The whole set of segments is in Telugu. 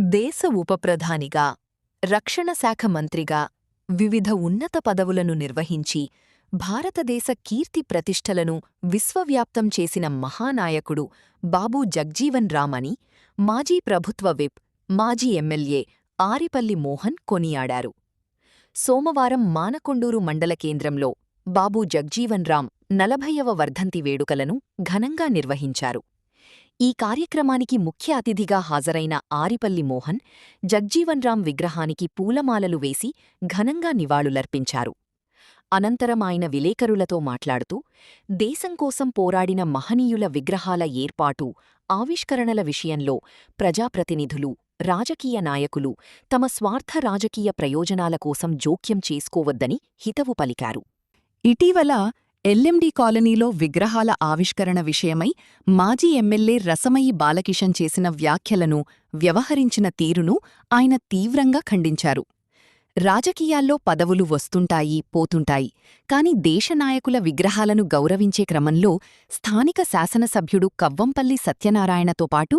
దేశ ఉపప్రధానిగా, రక్షణ శాఖ మంత్రిగా వివిధ ఉన్నత పదవులను నిర్వహించి భారతదేశ కీర్తి ప్రతిష్టలను విశ్వవ్యాప్తం చేసిన మహానాయకుడు బాబూ జగ్జీవన్ రామ్ అని మాజీ ప్రభుత్వ విప్, మాజీ ఎమ్మెల్యే ఆరిపల్లి మోహన్ కొనియాడారు. సోమవారం మానకొండూరు మండల కేంద్రంలో బాబూ జగ్జీవన్ రామ్ 40వ వర్ధంతి వేడుకలను ఘనంగా నిర్వహించారు. ఈ కార్యక్రమానికి ముఖ్య అతిథిగా హాజరైన ఆరిపల్లి మోహన్ జగ్జీవన్ రామ్ విగ్రహానికి పూలమాలలు వేసి ఘనంగా నివాళులర్పించారు. అనంతరం ఆయన విలేకరులతో మాట్లాడుతూ, దేశం కోసం పోరాడిన మహనీయుల విగ్రహాల ఏర్పాటు, ఆవిష్కరణల విషయంలో ప్రజాప్రతినిధులు, రాజకీయ నాయకులు తమ స్వార్థ రాజకీయ ప్రయోజనాల కోసం జోక్యం చేసుకోవద్దని హితవు పలికారు. ఇటీవల ఎల్ఎండి కాలనీలో విగ్రహాల ఆవిష్కరణ విషయమై మాజీ ఎమ్మెల్యే రసమయి బాలకిషన్ చేసిన వ్యాఖ్యలను, వ్యవహరించిన తీరును ఆయన తీవ్రంగా ఖండించారు. రాజకీయాల్లో పదవులు వస్తుంటాయి, పోతుంటాయి. కాని దేశనాయకుల విగ్రహాలను గౌరవించే క్రమంలో స్థానిక శాసనసభ్యుడు కవ్వంపల్లి సత్యనారాయణతో పాటు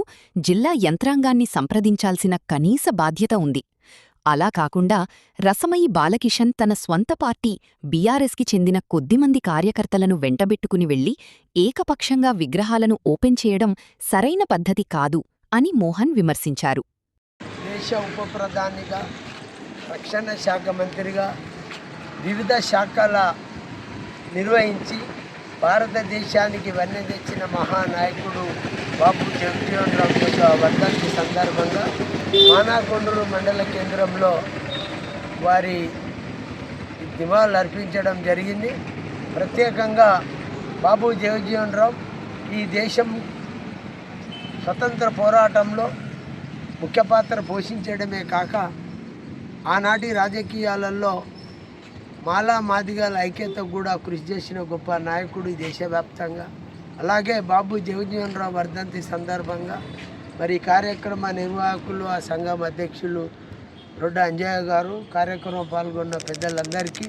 జిల్లా యంత్రాంగాన్ని సంప్రదించాల్సిన కనీస బాధ్యత ఉంది. అలా కాకుండా రసమయి బాలకిషన్ తన స్వంత పార్టీ బీఆర్ఎస్కి చెందిన కొద్దిమంది కార్యకర్తలను వెంటబెట్టుకుని వెళ్లి ఏకపక్షంగా విగ్రహాలను ఓపెన్ చేయడం సరైన పద్ధతి కాదు అని మోహన్ విమర్శించారు. దేశ ఉపప్రధానిగా, రక్షణ శాఖ మంత్రిగా వివిధ శాఖల నిర్వహించి భారతదేశానికి వన్నె తెచ్చిన మహానాయకుడు బాబూ జగ్జీవన్ రామ్ యొక్క వర్ధంతి సందర్భంగా మానకొండూరు మండల కేంద్రంలో వారి నివాళులు అర్పించడం జరిగింది. ప్రత్యేకంగా బాబూ జగ్జీవన్ రామ్ ఈ దేశం స్వతంత్ర పోరాటంలో ముఖ్య పాత్ర పోషించడమే కాక ఆనాటి రాజకీయాలలో మాలా మాదిగల ఐక్యతకు కూడా కృషి చేసిన గొప్ప నాయకుడు దేశవ్యాప్తంగా. అలాగే బాబూ జగ్జీవన్ రామ్ వర్ధంతి సందర్భంగా మరి కార్యక్రమ నిర్వాహకులు, ఆ సంఘం అధ్యక్షులు రొడ్డ అంజయ్య గారు, కార్యక్రమం పాల్గొన్న పెద్దలందరికీ,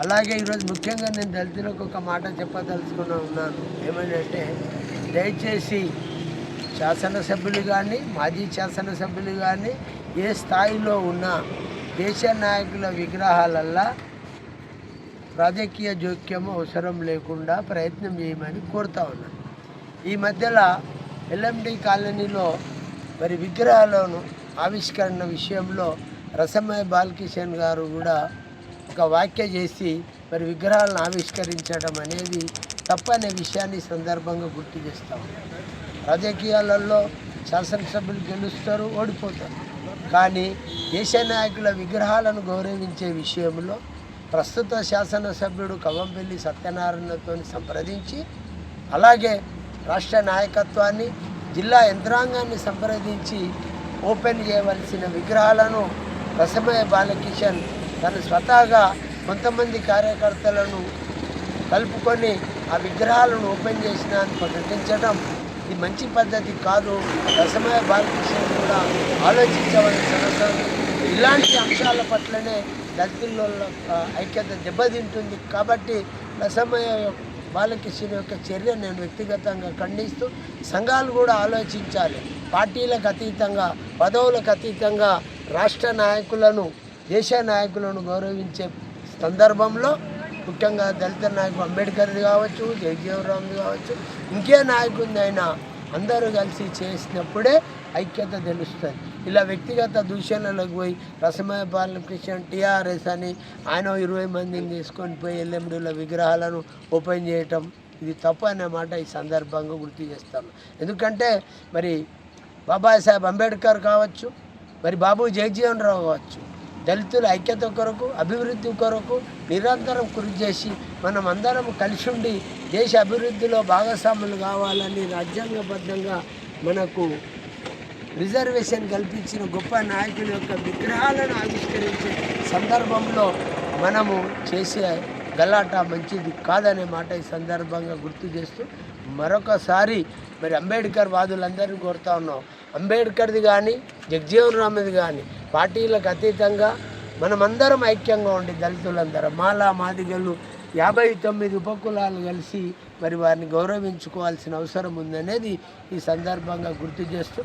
అలాగే ఈరోజు ముఖ్యంగా నేను దళితులకు ఒక మాట చెప్పదలుచుకుని ఉన్నాను. ఏమంటే, దయచేసి శాసనసభ్యులు కానీ, మాజీ శాసనసభ్యులు కానీ ఏ స్థాయిలో ఉన్నా దేశ నాయకుల విగ్రహాలల్లా రాజకీయ జోక్యం అవసరం లేకుండా ప్రయత్నం చేయమని కోరుతా ఉన్నాను. ఈ మధ్యలో ఎల్ఎండి కాలనీలో మరి విగ్రహాలను ఆవిష్కరణ విషయంలో రసమయ బాలకిషన్ గారు కూడా ఒక వ్యాఖ్య చేసి మరి విగ్రహాలను ఆవిష్కరించడం అనేది తప్పనే విషయాన్ని సందర్భంగా గుర్తు చేస్తాం. రాజకీయాలలో శాసనసభ్యులు గెలుస్తారు, ఓడిపోతారు. కానీ దేశ నాయకుల విగ్రహాలను గౌరవించే విషయంలో ప్రస్తుత శాసనసభ్యుడు కవ్వంపల్లి సత్యనారాయణతో సంప్రదించి, అలాగే రాష్ట్ర నాయకత్వాన్ని, జిల్లా యంత్రాంగాన్ని సంప్రదించి ఓపెన్ చేయవలసిన విగ్రహాలను రసమయ బాలకిషన్ తను స్వతహాగా కొంతమంది కార్యకర్తలను కలుపుకొని ఆ విగ్రహాలను ఓపెన్ చేసినాన్ని ప్రకటించడం ఇది మంచి పద్ధతి కాదు. రసమయ బాలకిషన్ కూడా ఆలోచించవలసిన అవసరం. ఇలాంటి అంశాల పట్లనే దళితుల్లో ఐక్యత దెబ్బతింటుంది. కాబట్టి రసమయ బాలకిషన్ యొక్క చర్య నేను వ్యక్తిగతంగా ఖండిస్తూ, సంఘాలు కూడా ఆలోచించాలి. పార్టీలకు అతీతంగా, పదవులకు అతీతంగా రాష్ట్ర నాయకులను, దేశ నాయకులను గౌరవించే సందర్భంలో ముఖ్యంగా దళిత నాయకుడు అంబేద్కర్ది కావచ్చు, జగ్జీవన్ రామ్ది కావచ్చు, ఇంకే నాయకుడిని అయినా అందరూ కలిసి చేసినప్పుడే ఐక్యత తెలుస్తుంది. ఇలా వ్యక్తిగత దూషణలకు పోయి రసమయ బాలకిషన్ టీఆర్ఎస్ అని ఆయన 20 మందిని తీసుకొని పోయి ఎల్ఎండిలో విగ్రహాలను ఓపెన్ చేయటం ఇది తప్పు అనే మాట ఈ సందర్భంగా గుర్తు చేస్తాను. ఎందుకంటే మరి బాబాసాహెబ్ అంబేద్కర్ కావచ్చు, మరి బాబూ జగ్జీవన్ రామ్ కావచ్చు, దళితుల ఐక్యత కొరకు, అభివృద్ధి కొరకు నిరంతరం కృషి చేసి మనం అందరం కలిసి ఉండి దేశ అభివృద్ధిలో భాగస్వాములు కావాలని రాజ్యాంగబద్ధంగా మనకు రిజర్వేషన్ కల్పించిన గొప్ప నాయకుల యొక్క విగ్రహాలను ఆవిష్కరించే సందర్భంలో మనము చేసే గలాట మంచిది కాదనే మాట ఈ సందర్భంగా గుర్తు చేస్తూ మరొకసారి మరి అంబేద్కర్ వాదులందరినీ కోరుతా ఉన్నాం. అంబేద్కర్ది కానీ, జగ్జీవన్ రామ్ది కానీ పార్టీలకు అతీతంగా మనమందరం ఐక్యంగా ఉండి దళితులందరం, మాలా మాదిగలు 59 ఉపకులాలు కలిసి మరి వారిని గౌరవించుకోవాల్సిన అవసరం ఉందనేది ఈ సందర్భంగా గుర్తు చేస్తూ